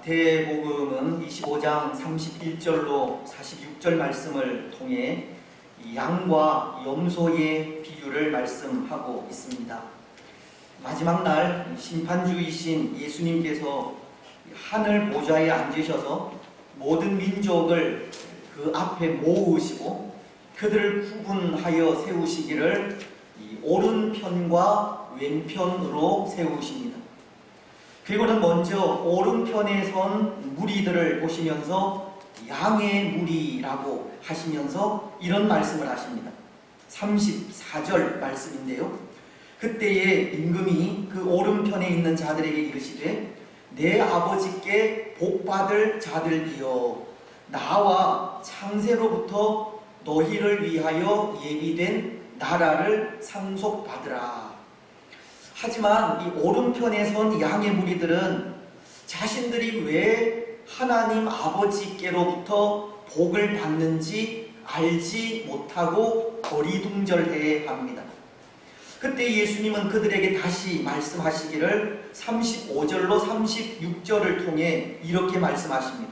마태복음은 25장 31절로 46절 말씀을 통해 양과 염소의 비유를 말씀하고 있습니다. 마지막 날 심판주이신 예수님께서 하늘 보좌에 앉으셔서 모든 민족을 그 앞에 모으시고 그들을 구분하여 세우시기를 오른편과 왼편으로 세우십니다. 그리고는 먼저 오른편에 선 무리들을 보시면서 양의 무리라고 하시면서 이런 말씀을 하십니다. 34절 말씀인데요. 그때에 임금이 그 오른편에 있는 자들에게 이르시되 내 아버지께 복받을 자들이여 나와 창세로부터 너희를 위하여 예비된 나라를 상속받으라. 하지만 이 오른편에 선 양의 무리들은 자신들이 왜 하나님 아버지께로부터 복을 받는지 알지 못하고 어리둥절해 합니다. 그때 예수님은 그들에게 다시 말씀하시기를 35절로 36절을 통해 이렇게 말씀하십니다.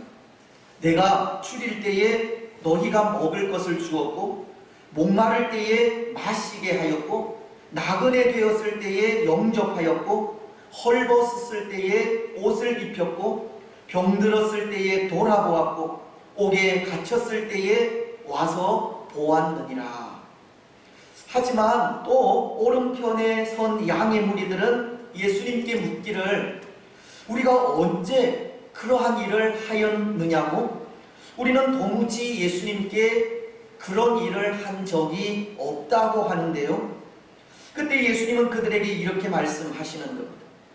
내가 추릴 때에 너희가 먹을 것을 주었고 목마를 때에 마시게 하였고 나그네 되었을 때에 영접하였고 헐벗었을 때에 옷을 입혔고 병들었을 때에 돌아보았고 옥에 갇혔을 때에 와서 보았느니라. 하지만 또 오른편에 선 양의 무리들은 예수님께 묻기를 우리가 언제 그러한 일을 하였느냐고 우리는 도무지 예수님께 그런 일을 한 적이 없다고 하는데요. 그때 예수님은 그들에게 이렇게 말씀하시는 겁니다.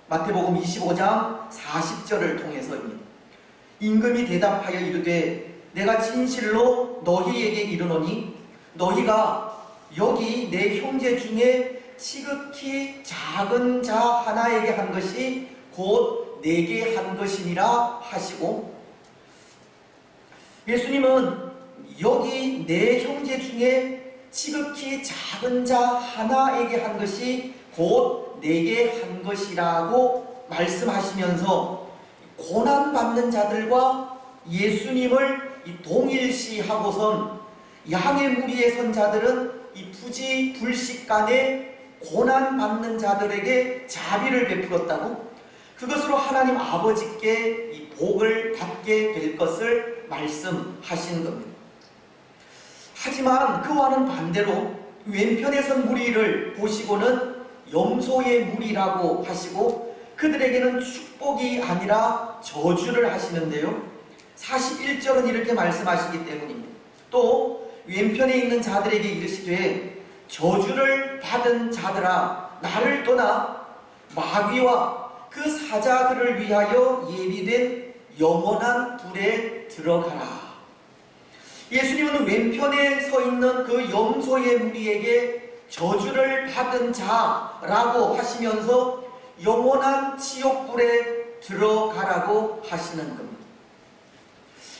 마태복음 25장 40절을 통해서입니다. 임금이 대답하여 이르되 내가 진실로 너희에게 이르노니 너희가 여기 내 형제 중에 지극히 작은 자 하나에게 한 것이 곧 내게 한 것이니라 하시고, 예수님은 여기 내 형제 중에 지극히 작은 자 하나에게 한 것이 곧 내게 한 것이라고 말씀하시면서 고난받는 자들과 예수님을 동일시하고선 양의 무리에 선 자들은 이 부지불식간에 고난받는 자들에게 자비를 베풀었다고, 그것으로 하나님 아버지께 이 복을 받게 될 것을 말씀하신 겁니다. 하지만 그와는 반대로 왼편에 선 무리를 보시고는 염소의 무리라고 하시고 그들에게는 축복이 아니라 저주를 하시는데요. 41절은 이렇게 말씀하시기 때문입니다. 또 왼편에 있는 자들에게 이르시되 저주를 받은 자들아 나를 떠나 마귀와 그 사자들을 위하여 예비된 영원한 불에 들어가라. 예수님은 왼편에 서 있는 그 염소의 무리에게 저주를 받은 자라고 하시면서 영원한 지옥불에 들어가라고 하시는 겁니다.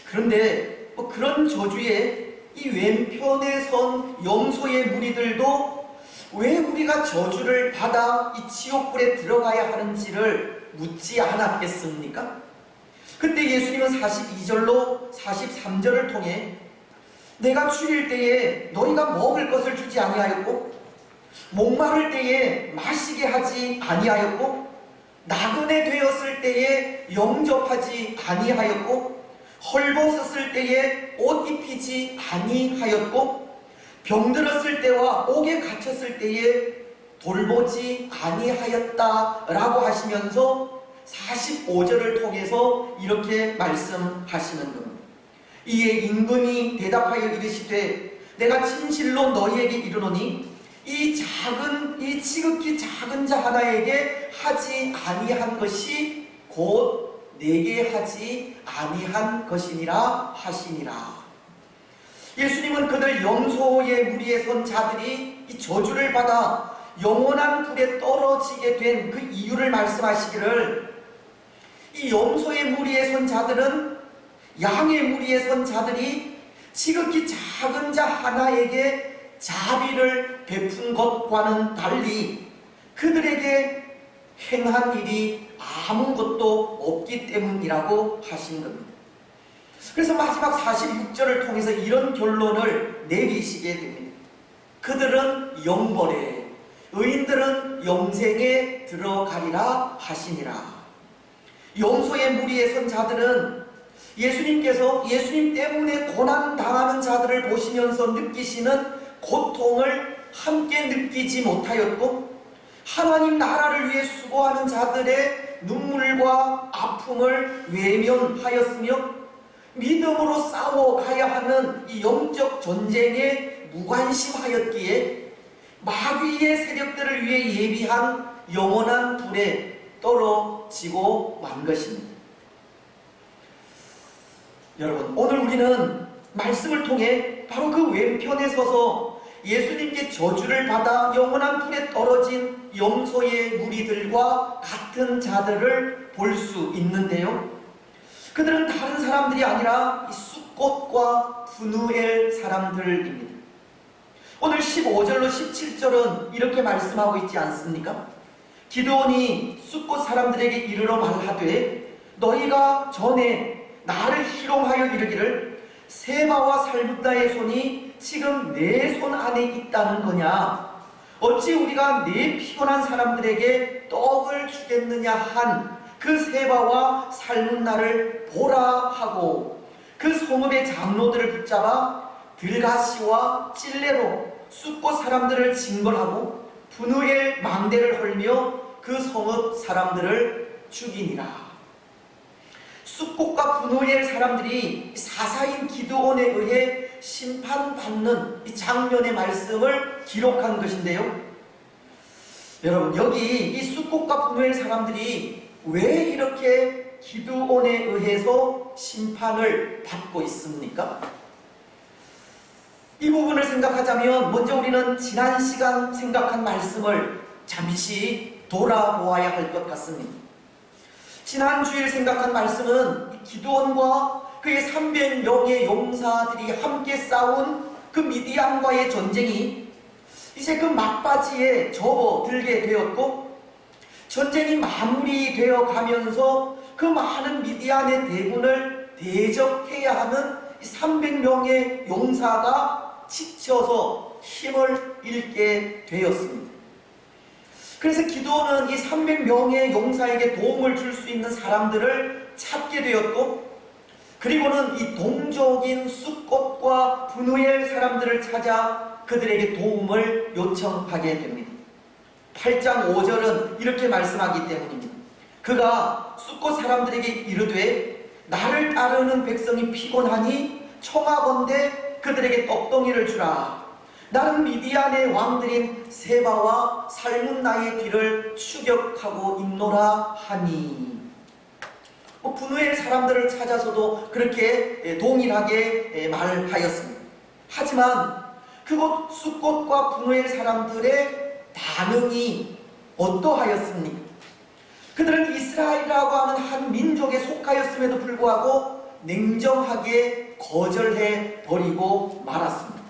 그런데 그런 저주에 이 왼편에 선 염소의 무리들도 왜 우리가 저주를 받아 이 지옥불에 들어가야 하는지를 묻지 않았겠습니까? 그때 예수님은 42절로 43절을 통해 내가 추릴 때에 너희가 먹을 것을 주지 아니하였고 목마를 때에 마시게 하지 아니하였고 나그네 되었을 때에 영접하지 아니하였고 헐벗었을 때에 옷 입히지 아니하였고 병들었을 때와 옥에 갇혔을 때에 돌보지 아니하였다라고 하시면서 45절을 통해서 이렇게 말씀하시는 겁니다. 이에 임금이 대답하여 이르시되 내가 진실로 너희에게 이르노니 이 지극히 작은 자 하나에게 하지 아니한 것이 곧 내게 하지 아니한 것이니라 하시니라. 예수님은 그들 염소의 무리에 선 자들이 이 저주를 받아 영원한 불에 떨어지게 된 그 이유를 말씀하시기를 이 염소의 무리에 선 자들은 양의 무리에 선 자들이 지극히 작은 자 하나에게 자비를 베푼 것과는 달리 그들에게 행한 일이 아무것도 없기 때문이라고 하신 겁니다. 그래서 마지막 46절을 통해서 이런 결론을 내리시게 됩니다. 그들은 영벌에, 의인들은 영생에 들어가리라 하시니라. 용서의 무리에 선 자들은 예수님께서 예수님 때문에 고난당하는 자들을 보시면서 느끼시는 고통을 함께 느끼지 못하였고, 하나님 나라를 위해 수고하는 자들의 눈물과 아픔을 외면하였으며, 믿음으로 싸워가야 하는 이 영적 전쟁에 무관심하였기에 마귀의 세력들을 위해 예비한 영원한 불에 떨어지고 만 것입니다. 여러분, 오늘 우리는 말씀을 통해 바로 그 왼편에 서서 예수님께 저주를 받아 영원한 불에 떨어진 염소의 무리들과 같은 자들을 볼 수 있는데요, 그들은 다른 사람들이 아니라 이 숫꽃과 브누엘 사람들입니다. 오늘 15절로 17절은 이렇게 말씀하고 있지 않습니까? 기드온이 숫꽃 사람들에게 이르러 말하되, 너희가 전에 나를 희롱하여 이르기를 세바와 살문나의 손이 지금 내 손 안에 있다는 거냐? 어찌 우리가 내 피곤한 사람들에게 떡을 주겠느냐 한 그 세바와 살문나를 보라 하고, 그 성읍의 장로들을 붙잡아 들가시와 찔레로 숫꽃 사람들을 징벌하고 브누엘 망대를 헐며 그 성읍 사람들을 죽이니라. 숫꽃과 브누엘 사람들이 사사인 기드온에 의해 심판받는 이 장면의 말씀을 기록한 것인데요, 여러분, 여기 이 숫꽃과 브누엘 사람들이 왜 이렇게 기드온에 의해서 심판을 받고 있습니까? 이 부분을 생각하자면 먼저 우리는 지난 시간 생각한 말씀을 잠시 돌아보아야 할 것 같습니다. 지난 주일 생각한 말씀은 기드온과 그의 300명의 용사들이 함께 싸운 그 미디안과의 전쟁이 이제 그 막바지에 접어들게 되었고, 전쟁이 마무리되어 가면서 그 많은 미디안의 대군을 대적해야 하는 300명의 용사가 지쳐서 힘을 잃게 되었습니다. 그래서 기드온은 이 300명의 용사에게 도움을 줄 수 있는 사람들을 찾게 되었고, 그리고는 이 동족인 숫꽃과 브누엘 사람들을 찾아 그들에게 도움을 요청하게 됩니다. 8장 5절은 이렇게 말씀하기 때문입니다. 그가 숫꽃 사람들에게 이르되, 나를 따르는 백성이 피곤하니 청하건대 그들에게 떡덩이를 주라. 나는 미디안의 왕들인 세바와 살문나의 뒤를 추격하고 있노라 하니. 브누엘 사람들을 찾아서도 그렇게 동일하게 말하였습니다. 하지만 그곳 숫꽃과 브누엘 사람들의 반응이 어떠하였습니까? 그들은 이스라엘이라고 하는 한 민족에 속하였음에도 불구하고 냉정하게 거절해 버리고 말았습니다.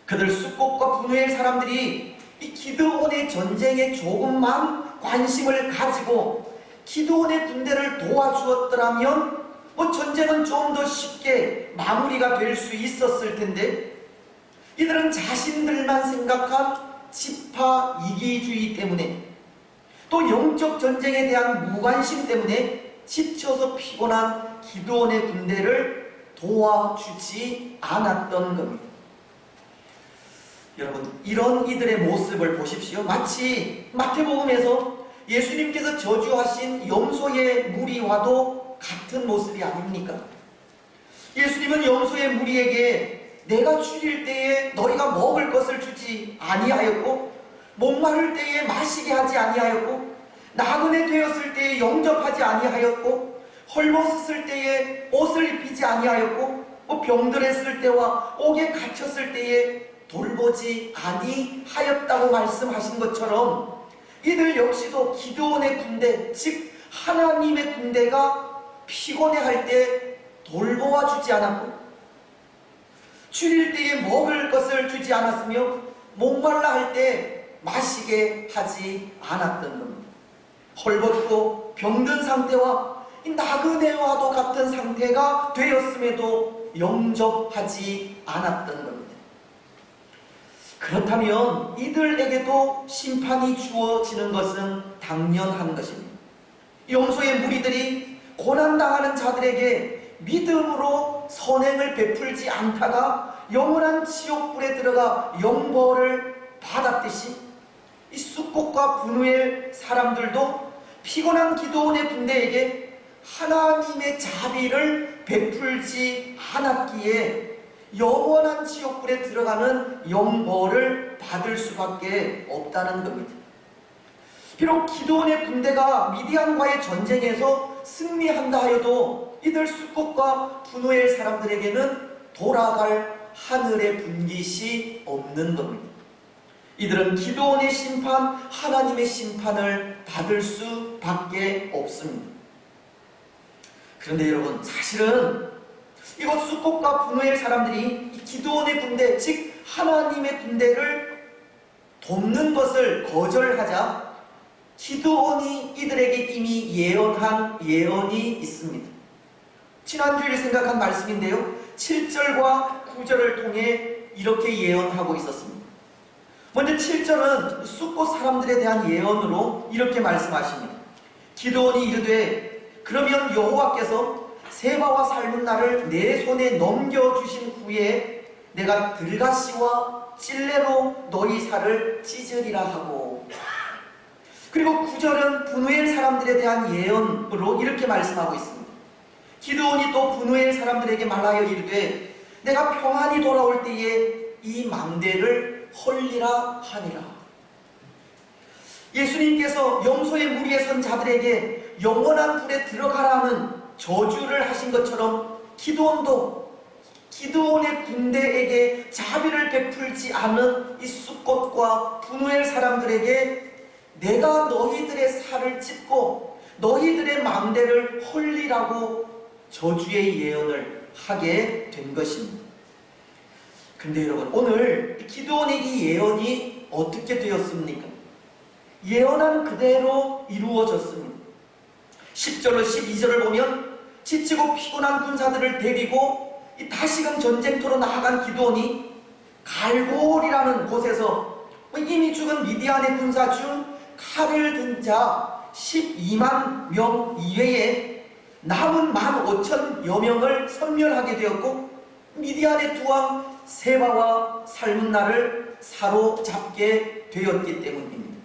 그들 숫꽃과 브누엘 사람들이 이 기드온의 전쟁에 조금만 관심을 가지고 기드온의 군대를 도와주었더라면 전쟁은 좀 더 쉽게 마무리가 될 수 있었을 텐데, 이들은 자신들만 생각한 지파 이기주의 때문에, 또 영적 전쟁에 대한 무관심 때문에 지쳐서 피곤한 기드온의 군대를 도와주지 않았던 겁니다. 여러분, 이런 이들의 모습을 보십시오. 마치 마태복음에서 예수님께서 저주하신 염소의 무리와도 같은 모습이 아닙니까? 예수님은 염소의 무리에게 내가 죽일 때에 너희가 먹을 것을 주지 아니하였고, 목마를 때에 마시게 하지 아니하였고, 나그네 되었을 때에 영접하지 아니하였고, 헐벗었을 때에 옷을 입히지 아니하였고, 병들었을 때와 옥에 갇혔을 때에 돌보지 아니하였다고 말씀하신 것처럼, 이들 역시도 기드온의 군대, 즉 하나님의 군대가 피곤해할 때 돌보아 주지 않았고, 줄일 때에 먹을 것을 주지 않았으며, 목말라 할 때 마시게 하지 않았던 겁니다. 헐벗고 병든 상태와 이 나그네와도 같은 상태가 되었음에도 영접하지 않았던 겁니다. 그렇다면 이들에게도 심판이 주어지는 것은 당연한 것입니다. 염소의 무리들이 고난당하는 자들에게 믿음으로 선행을 베풀지 않다가 영원한 지옥불에 들어가 영벌을 받았듯이 이 숫꽃과 분우엘 사람들도 피곤한 기드온의 군대에게 하나님의 자비를 베풀지 않았기에 영원한 지옥불에 들어가는 영벌을 받을 수밖에 없다는 겁니다. 비록 기드온의 군대가 미디안과의 전쟁에서 승리한다 하여도 이들 숫꽃과 분우엘 사람들에게는 돌아갈 하늘의 분깃이 없는 겁니다. 이들은 기드온의 심판, 하나님의 심판을 받을 수밖에 없습니다. 그런데 여러분, 사실은 이곳 숫꽃과 분우엘 사람들이 기드온의 군대, 즉 하나님의 군대를 돕는 것을 거절하자 기드온이 이들에게 이미 예언한 예언이 있습니다. 지난주에 생각한 말씀인데요, 7절과 9절을 통해 이렇게 예언하고 있었습니다. 먼저 7절은 숫꽃 사람들에 대한 예언으로 이렇게 말씀하십니다. 기드온이 이르되 그러면 여호와께서 세바와 살문나를 내 손에 넘겨주신 후에 내가 들가시와 찔레로 너희 살을 찢으리라 하고, 그리고 9절은 분우엘 사람들에 대한 예언으로 이렇게 말씀하고 있습니다. 기드온이 또 분우엘 사람들에게 말하여 이르되 내가 평안히 돌아올 때에 이 망대를 헐리라 하니라. 예수님께서 염소의 무리에 선 자들에게 영원한 불에 들어가라는 저주를 하신 것처럼 기드온도 기드온의 군대에게 자비를 베풀지 않은 이 숫꽃과 분우엘 사람들에게 내가 너희들의 살을 찢고 너희들의 망대를 헐리라고 저주의 예언을 하게 된 것입니다. 근데 여러분, 오늘 기드온의 이 예언이 어떻게 되었습니까? 예언한 그대로 이루어졌습니다. 10절로 12절을 보면 지치고 피곤한 군사들을 데리고 다시금 전쟁터로 나아간 기드온이 갈골이라는 곳에서 이미 죽은 미디안의 군사 중 칼을 든 자 12만 명 이외에 남은 15,000여 명을 섬멸하게 되었고, 미디안의 두 왕 세바와 살문나를 사로잡게 되었기 때문입니다.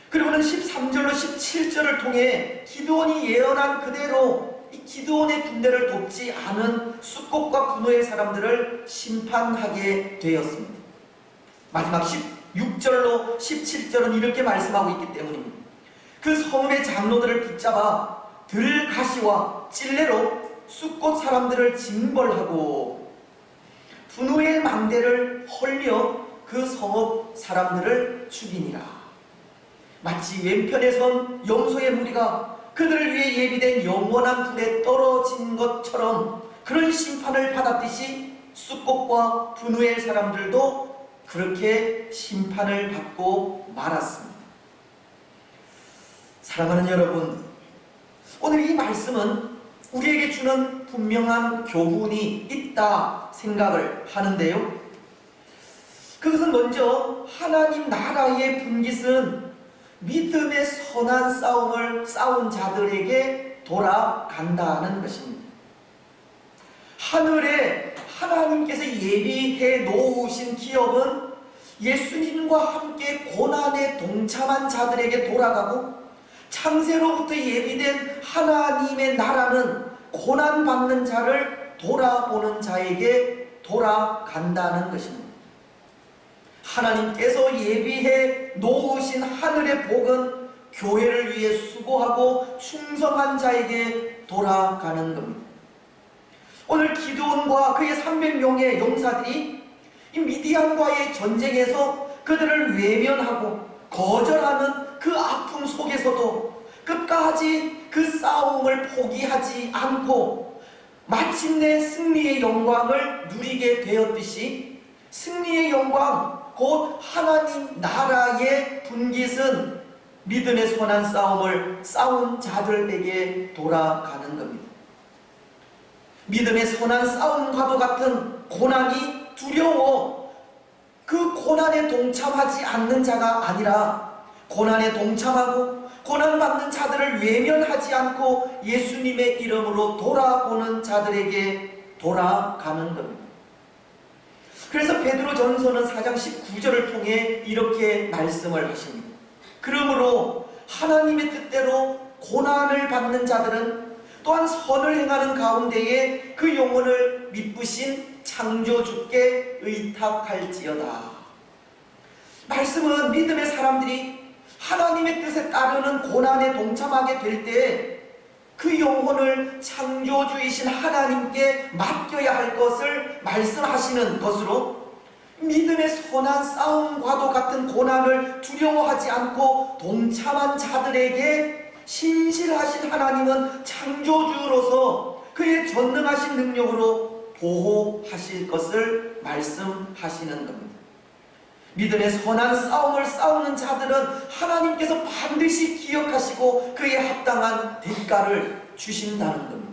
그리고는 13절로 17절을 통해 기드온이 예언한 그대로 이 기드온의 군대를 돕지 않은 숫꽃과 분우엘 사람들을 심판하게 되었습니다. 마지막 16절로 17절은 이렇게 말씀하고 있기 때문입니다. 그 성읍의 장로들을 붙잡아 들가시와 찔레로 숫꽃 사람들을 징벌하고 분우엘 망대를 헐며 그 성읍 사람들을 죽이니라. 마치 왼편에 선 염소의 무리가 그들을 위해 예비된 영원한 불에 떨어진 것처럼 그런 심판을 받았듯이 숫꽃과 분우엘 사람들도 그렇게 심판을 받고 말았습니다. 사랑하는 여러분, 오늘 이 말씀은 우리에게 주는 분명한 교훈이 있다 생각을 하는데요, 그것은 먼저 하나님 나라의 분깃은 믿음의 선한 싸움을 싸운 자들에게 돌아간다는 것입니다. 하늘에 하나님께서 예비해 놓으신 기업은 예수님과 함께 고난에 동참한 자들에게 돌아가고, 창세로부터 예비된 하나님의 나라는 고난받는 자를 돌아보는 자에게 돌아간다는 것입니다. 하나님께서 예비해 놓으신 하늘의 복은 교회를 위해 수고하고 충성한 자에게 돌아가는 겁니다. 오늘 기드온과 그의 300명의 용사들이 이 미디안과의 전쟁에서 그들을 외면하고 거절하는 그 아픔 속에서도 끝까지 그 싸움을 포기하지 않고 마침내 승리의 영광을 누리게 되었듯이, 승리의 영광 곧 하나님 나라의 분깃은 믿음의 선한 싸움을 싸운 자들에게 돌아가는 겁니다. 믿음의 선한 싸움과도 같은 고난이 두려워 그 고난에 동참하지 않는 자가 아니라 고난에 동참하고 고난받는 자들을 외면하지 않고 예수님의 이름으로 돌아오는 자들에게 돌아가는 겁니다. 그래서 베드로전서는 4장 19절을 통해 이렇게 말씀을 하십니다. 그러므로 하나님의 뜻대로 고난을 받는 자들은 또한 선을 행하는 가운데에 그 영혼을 미쁘신 창조주께 의탁할지어다. 말씀은 믿음의 사람들이 하나님의 뜻에 따르는 고난에 동참하게 될 때 그 영혼을 창조주이신 하나님께 맡겨야 할 것을 말씀하시는 것으로 믿음의 선한 싸움과도 같은 고난을 두려워하지 않고 동참한 자들에게 신실하신 하나님은 창조주로서 그의 전능하신 능력으로 보호하실 것을 말씀하시는 겁니다. 믿음의 선한 싸움을 싸우는 자들은 하나님께서 반드시 기억하시고 그에 합당한 대가를 주신다는 겁니다.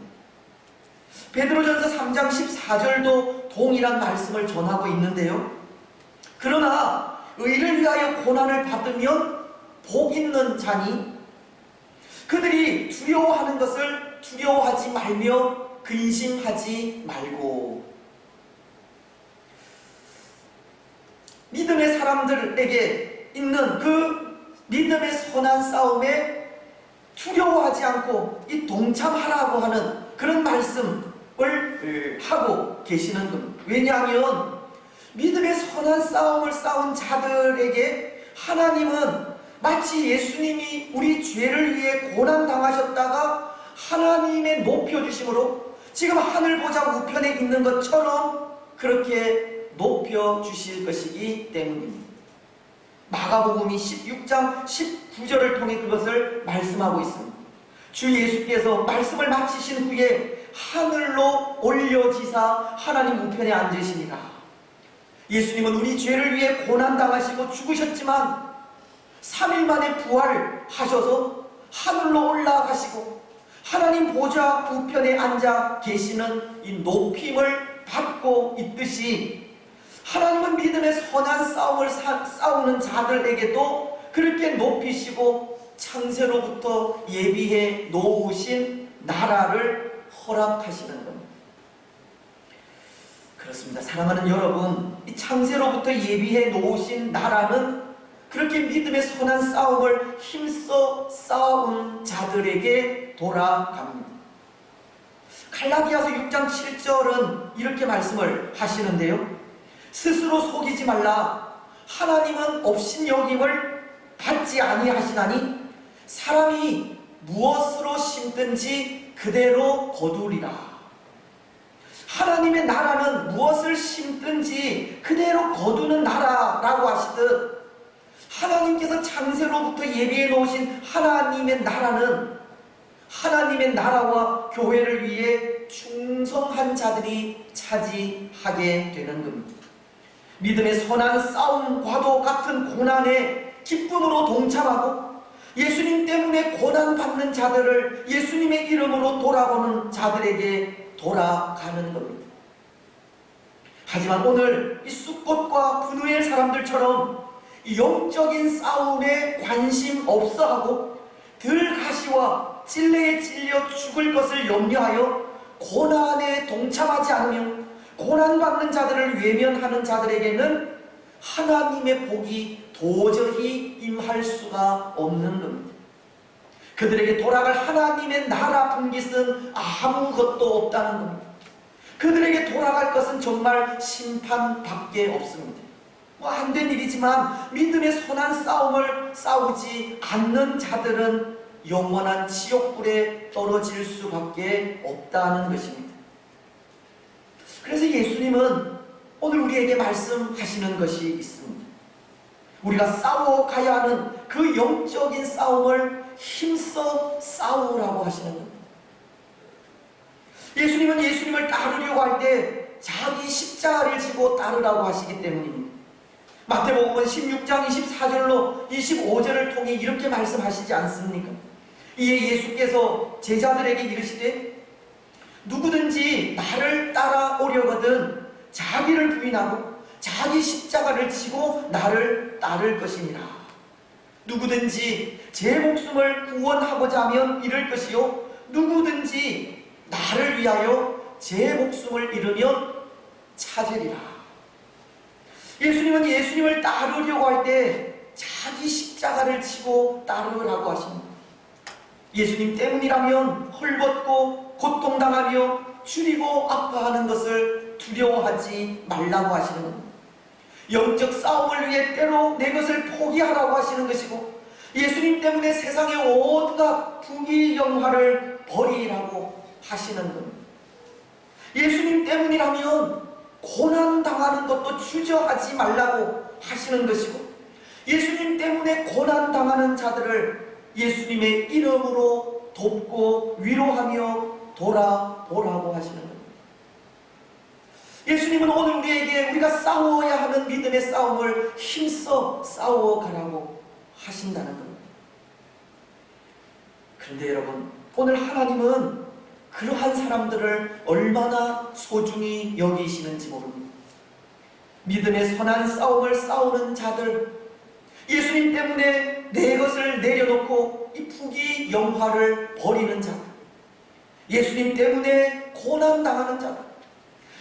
베드로전서 3장 14절도 동일한 말씀을 전하고 있는데요. 그러나 의를 위하여 고난을 받으면 복 있는 자니 그들이 두려워하는 것을 두려워하지 말며 근심하지 말고. 믿음의 사람들에게 있는 그 믿음의 선한 싸움에 두려워하지 않고 이 동참하라고 하는 그런 말씀을 하고 계시는 겁니다. 왜냐하면 믿음의 선한 싸움을 싸운 자들에게 하나님은 마치 예수님이 우리 죄를 위해 고난당하셨다가 하나님의 높여주심으로 지금 하늘 보좌 우편에 있는 것처럼 그렇게 높여주실 것이기 때문입니다. 마가복음이 16장 19절을 통해 그것을 말씀하고 있습니다. 주 예수께서 말씀을 마치신 후에 하늘로 올려지사 하나님 우편에 앉으시니라. 예수님은 우리 죄를 위해 고난당하시고 죽으셨지만 3일 만에 부활하셔서 하늘로 올라가시고 하나님 보좌 우편에 앉아 계시는 이 높임을 받고 있듯이 하나님은 믿음의 선한 싸움을 싸우는 자들에게도 그렇게 높이시고 창세로부터 예비해 놓으신 나라를 허락하시는 겁니다. 그렇습니다. 사랑하는 여러분, 이 창세로부터 예비해 놓으신 나라는 그렇게 믿음의 선한 싸움을 힘써 싸운 자들에게 돌아갑니다. 갈라디아서 6장 7절은 이렇게 말씀을 하시는데요. 스스로 속이지 말라. 하나님은 업신여김을 받지 아니하시나니 사람이 무엇으로 심든지 그대로 거두리라. 하나님의 나라는 무엇을 심든지 그대로 거두는 나라라고 하시듯 하나님께서 창세로부터 예비해 놓으신 하나님의 나라는 하나님의 나라와 교회를 위해 충성한 자들이 차지하게 되는 겁니다. 믿음의 선한 싸움과도 같은 고난에 기쁨으로 동참하고 예수님 때문에 고난받는 자들을 예수님의 이름으로 돌아오는 자들에게 돌아가는 겁니다. 하지만 오늘 이 숫꽃과 분우엘 사람들처럼 영적인 싸움에 관심 없어하고 들가시와 찔레에 찔려 죽을 것을 염려하여 고난에 동참하지 않으며 고난받는 자들을 외면하는 자들에게는 하나님의 복이 도저히 임할 수가 없는 겁니다. 그들에게 돌아갈 하나님의 나라 분깃은 아무것도 없다는 겁니다. 그들에게 돌아갈 것은 정말 심판밖에 없습니다. 안 된 일이지만 믿음의 선한 싸움을 싸우지 않는 자들은 영원한 지옥불에 떨어질 수밖에 없다는 것입니다. 그래서 예수님은 오늘 우리에게 말씀하시는 것이 있습니다. 우리가 싸워가야 하는 그 영적인 싸움을 힘써 싸우라고 하시는 겁니다. 예수님은 예수님을 따르려고 할 때 자기 십자가를 지고 따르라고 하시기 때문입니다. 마태복음은 16장 24절로 25절을 통해 이렇게 말씀하시지 않습니까? 이에 예수께서 제자들에게 이르시되 누구든지 나를 따라오려거든 자기를 부인하고 자기 십자가를 지고 나를 따를 것이니라. 누구든지 제 목숨을 구원하고자 하면 잃을 것이요 누구든지 나를 위하여 제 목숨을 잃으면 찾으리라. 예수님은 예수님을 따르려고 할 때 자기 십자가를 지고 따르라고 하십니다. 예수님 때문이라면 헐벗고 고통당하며 줄이고 아파하는 것을 두려워하지 말라고 하시는 겁니다. 영적 싸움을 위해 때로 내 것을 포기하라고 하시는 것이고, 예수님 때문에 세상의 온갖 부귀 영화를 버리라고 하시는 겁니다. 예수님 때문이라면 고난당하는 것도 주저하지 말라고 하시는 것이고, 예수님 때문에 고난당하는 자들을 예수님의 이름으로 돕고 위로하며 돌아보라고 하시는 겁니다. 예수님은 오늘 우리에게 우리가 싸워야 하는 믿음의 싸움을 힘써 싸워가라고 하신다는 겁니다. 그런데 여러분, 오늘 하나님은 그러한 사람들을 얼마나 소중히 여기시는지 모릅니다. 믿음의 선한 싸움을 싸우는 자들, 예수님 때문에 내 것을 내려놓고 이 부귀 영화를 버리는 자들, 예수님 때문에 고난당하는 자들,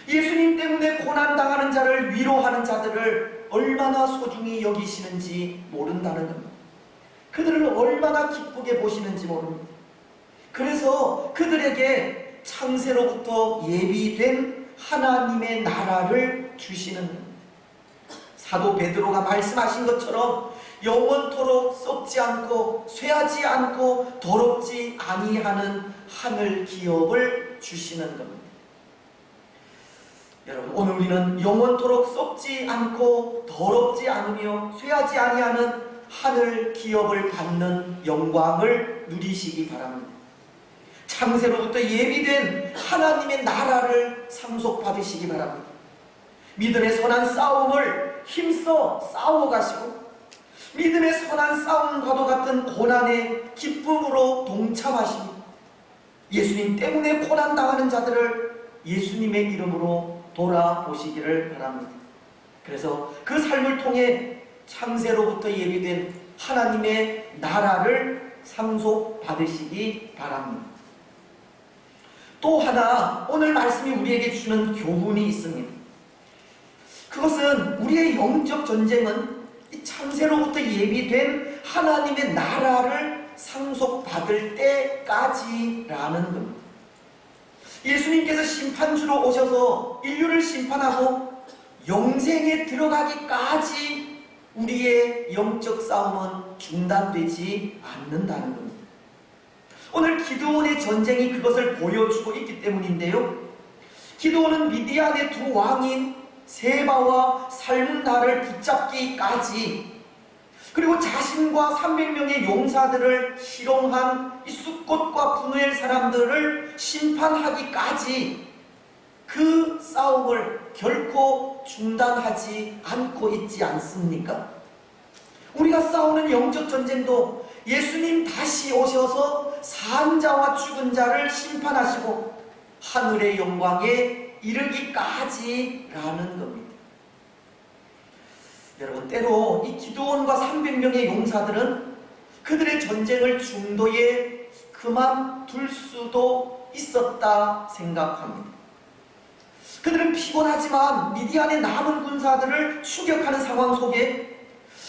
예수님 때문에 고난당하는 자를 위로하는 자들을 얼마나 소중히 여기시는지 모른다는 겁니다. 그들을 얼마나 기쁘게 보시는지 모릅니다. 그래서 그들에게 창세로부터 예비된 하나님의 나라를 주시는 겁니다. 사도 베드로가 말씀하신 것처럼 영원토록 썩지 않고 쇠하지 않고 더럽지 아니하는 하늘 기업을 주시는 겁니다. 여러분, 오늘 우리는 영원토록 썩지 않고 더럽지 않으며 쇠하지 아니하는 하늘 기업을 받는 영광을 누리시기 바랍니다. 창세로부터 예비된 하나님의 나라를 상속받으시기 바랍니다. 믿음의 선한 싸움을 힘써 싸워가시고, 믿음의 선한 싸움과도 같은 고난의 기쁨으로 동참하시고, 예수님 때문에 고난당하는 자들을 예수님의 이름으로 돌아보시기를 바랍니다. 그래서 그 삶을 통해 창세로부터 예비된 하나님의 나라를 상속받으시기 바랍니다. 또 하나 오늘 말씀이 우리에게 주는 교훈이 있습니다. 그것은 우리의 영적 전쟁은 이 창세로부터 예비된 하나님의 나라를 상속받을 때까지라는 겁니다. 예수님께서 심판주로 오셔서 인류를 심판하고 영생에 들어가기까지 우리의 영적 싸움은 중단되지 않는다는 겁니다. 오늘 기드온의 전쟁이 그것을 보여주고 있기 때문인데요. 기드온은 미디안의 두 왕인 세바와 살문나를 붙잡기까지, 그리고 자신과 300명의 용사들을 희롱한 이 숫꽃과 분우엘 사람들을 심판하기까지 그 싸움을 결코 중단하지 않고 있지 않습니까? 우리가 싸우는 영적 전쟁도 예수님 다시 오셔서 산 자와 죽은 자를 심판하시고 하늘의 영광에 이르기까지라는 겁니다. 여러분, 때로 이 기드온과 300명의 용사들은 그들의 전쟁을 중도에 그만둘 수도 있었다 생각합니다. 그들은 피곤하지만 미디안의 남은 군사들을 추격하는 상황 속에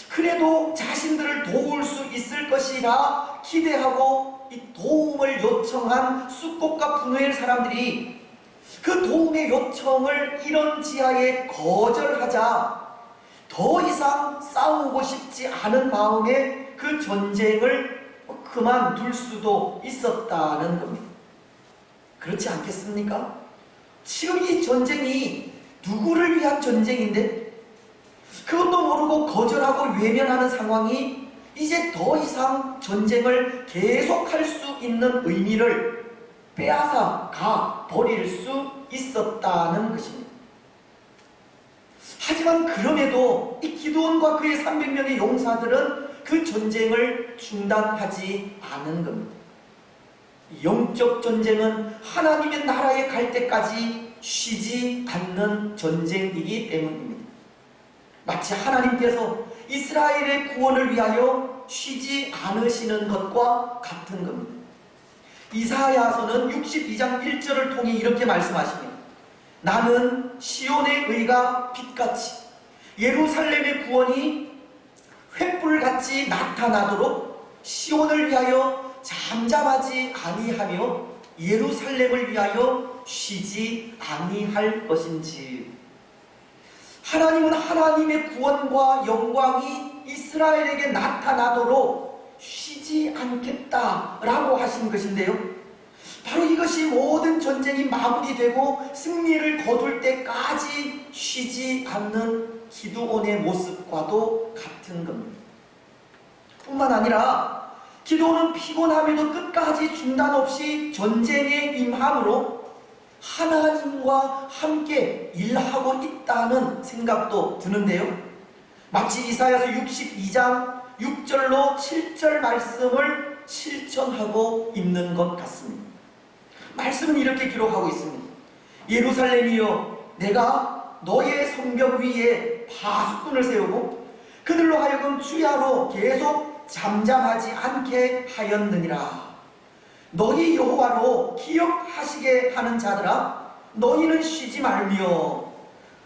그래도 자신들을 도울 수 있을 것이라 기대하고 이 도움을 요청한 숫꽃과 분우엘 사람들이 그 도움의 요청을 이런 지하에 거절하자 더 이상 싸우고 싶지 않은 마음에 그 전쟁을 그만둘 수도 있었다는 겁니다. 그렇지 않겠습니까? 지금 이 전쟁이 누구를 위한 전쟁인데 그것도 모르고 거절하고 외면하는 상황이 이제 더 이상 전쟁을 계속할 수 있는 의미를 빼앗아 가 버릴 수 있었다는 것입니다. 하지만 그럼에도 이 기드온과 그의 300명의 용사들은 그 전쟁을 중단하지 않은 겁니다. 영적 전쟁은 하나님의 나라에 갈 때까지 쉬지 않는 전쟁이기 때문입니다. 마치 하나님께서 이스라엘의 구원을 위하여 쉬지 않으시는 것과 같은 겁니다. 이사야서는 62장 1절을 통해 이렇게 말씀하십니다. 나는 시온의 의가 빛같이 예루살렘의 구원이 횃불같이 나타나도록 시온을 위하여 잠잠하지 아니하며 예루살렘을 위하여 쉬지 아니할 것인지. 하나님은 하나님의 구원과 영광이 이스라엘에게 나타나도록 쉬지 않겠다라고 하신 것인데요, 바로 이것이 모든 전쟁이 마무리되고 승리를 거둘 때까지 쉬지 않는 기드온의 모습과도 같은 겁니다. 뿐만 아니라 기드온은 피곤함에도 끝까지 중단 없이 전쟁에 임함으로 하나님과 함께 일하고 있다는 생각도 드는데요, 마치 이사야서 62장 6절로 7절 말씀을 실천하고 있는 것 같습니다. 말씀은 이렇게 기록하고 있습니다. 예루살렘이여, 내가 너의 성벽 위에 파수꾼을 세우고 그들로 하여금 주야로 계속 잠잠하지 않게 하였느니라. 너희 여호와로 기억하시게 하는 자들아, 너희는 쉬지 말며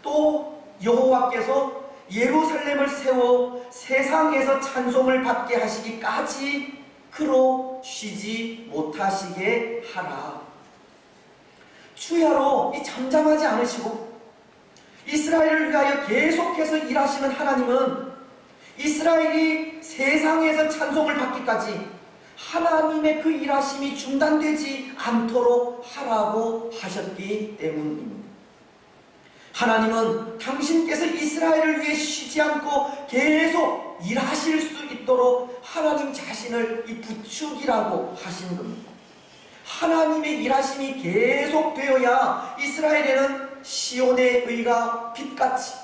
또 여호와께서 예루살렘을 세워 세상에서 찬송을 받게 하시기까지 그로 쉬지 못하시게 하라. 주야로 잠잠하지 않으시고 이스라엘을 위하여 계속해서 일하시는 하나님은 이스라엘이 세상에서 찬송을 받기까지 하나님의 그 일하심이 중단되지 않도록 하라고 하셨기 때문입니다. 하나님은 당신께서 이스라엘을 위해 쉬지 않고 계속 일하실 수 있도록 하나님 자신을 이 부축이라고 하신 겁니다. 하나님의 일하심이 계속되어야 이스라엘에는 시온의 의가 빛같이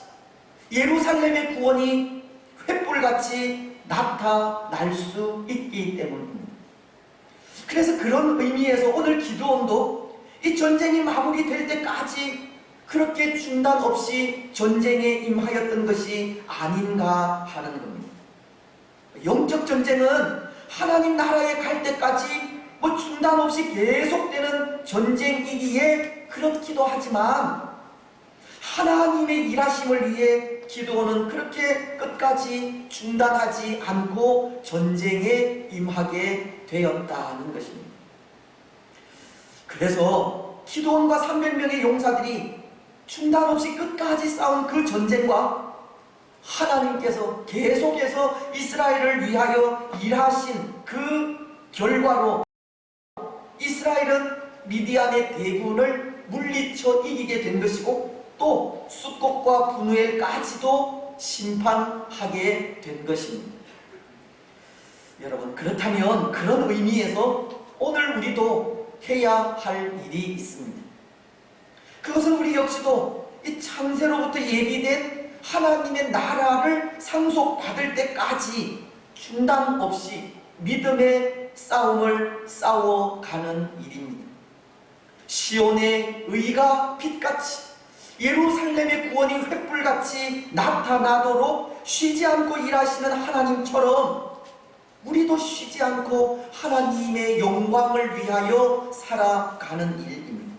예루살렘의 구원이 횃불같이 나타날 수 있기 때문입니다. 그래서 그런 의미에서 오늘 기드온도 이 전쟁이 마무리될 때까지 그렇게 중단 없이 전쟁에 임하였던 것이 아닌가 하는 겁니다. 영적 전쟁은 하나님 나라에 갈 때까지 중단 없이 계속되는 전쟁이기에 그렇기도 하지만 하나님의 일하심을 위해 기드온은 그렇게 끝까지 중단하지 않고 전쟁에 임하게 되었다는 것입니다. 그래서 기드온과 300명의 용사들이 중단 없이 끝까지 싸운 그 전쟁과 하나님께서 계속해서 이스라엘을 위하여 일하신 그 결과로 이스라엘은 미디안의 대군을 물리쳐 이기게 된 것이고 또 숫곡과 분우엘까지도 심판하게 된 것입니다. 여러분, 그렇다면 그런 의미에서 오늘 우리도 해야 할 일이 있습니다. 그것은 우리 역시도 이 창세로부터 예비된 하나님의 나라를 상속받을 때까지 중단 없이 믿음의 싸움을 싸워가는 일입니다. 시온의 의가 빛같이 예루살렘의 구원이 횃불같이 나타나도록 쉬지 않고 일하시는 하나님처럼 우리도 쉬지 않고 하나님의 영광을 위하여 살아가는 일입니다.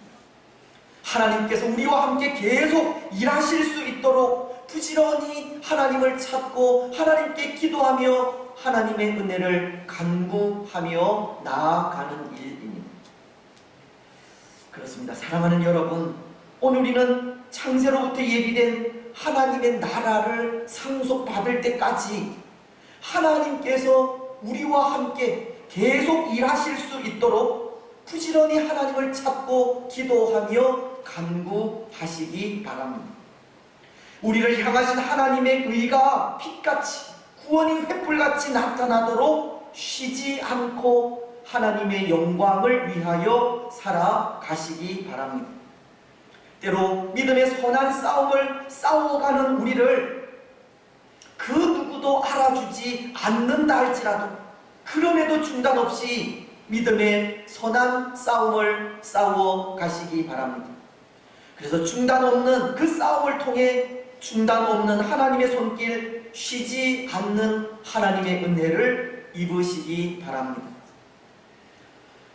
하나님께서 우리와 함께 계속 일하실 수 있도록 부지런히 하나님을 찾고 하나님께 기도하며 하나님의 은혜를 간구하며 나아가는 일입니다. 그렇습니다. 사랑하는 여러분, 오늘 우리는 창세로부터 예비된 하나님의 나라를 상속받을 때까지 하나님께서 우리와 함께 계속 일하실 수 있도록 부지런히 하나님을 찾고 기도하며 간구하시기 바랍니다. 우리를 향하신 하나님의 의가 빛같이 구원이 횃불같이 나타나도록 쉬지 않고 하나님의 영광을 위하여 살아가시기 바랍니다. 때로 믿음의 선한 싸움을 싸워가는 우리를 그 누구도 알아주지 않는다 할지라도 그럼에도 중단 없이 믿음의 선한 싸움을 싸워 가시기 바랍니다. 그래서 중단 없는 그 싸움을 통해 중단 없는 하나님의 손길, 쉬지 않는 하나님의 은혜를 입으시기 바랍니다.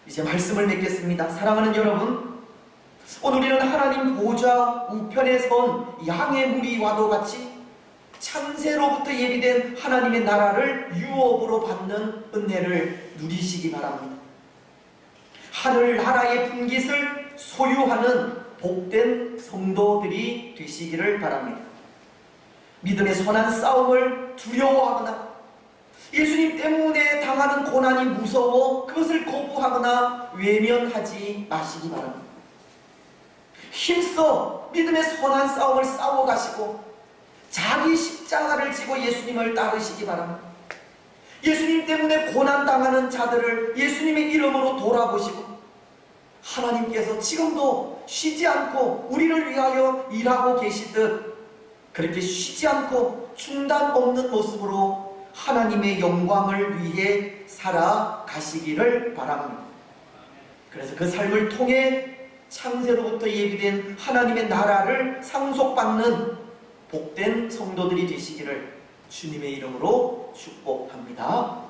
이제 말씀을 맺겠습니다. 사랑하는 여러분, 오늘 우리는 하나님 보좌 우편에 선 양의 무리와도 같이 창세로부터 예비된 하나님의 나라를 유업으로 받는 은혜를 누리시기 바랍니다. 하늘 나라의 분깃을 소유하는 복된 성도들이 되시기를 바랍니다. 믿음의 선한 싸움을 두려워하거나 예수님 때문에 당하는 고난이 무서워 그것을 거부하거나 외면하지 마시기 바랍니다. 힘써 믿음의 선한 싸움을 싸워가시고 자기 십자가를 지고 예수님을 따르시기 바랍니다. 예수님 때문에 고난당하는 자들을 예수님의 이름으로 돌아보시고 하나님께서 지금도 쉬지 않고 우리를 위하여 일하고 계시듯 그렇게 쉬지 않고 중단 없는 모습으로 하나님의 영광을 위해 살아가시기를 바랍니다. 그래서 그 삶을 통해 창세로부터 예비된 하나님의 나라를 상속받는 복된 성도들이 되시기를 주님의 이름으로 축복합니다.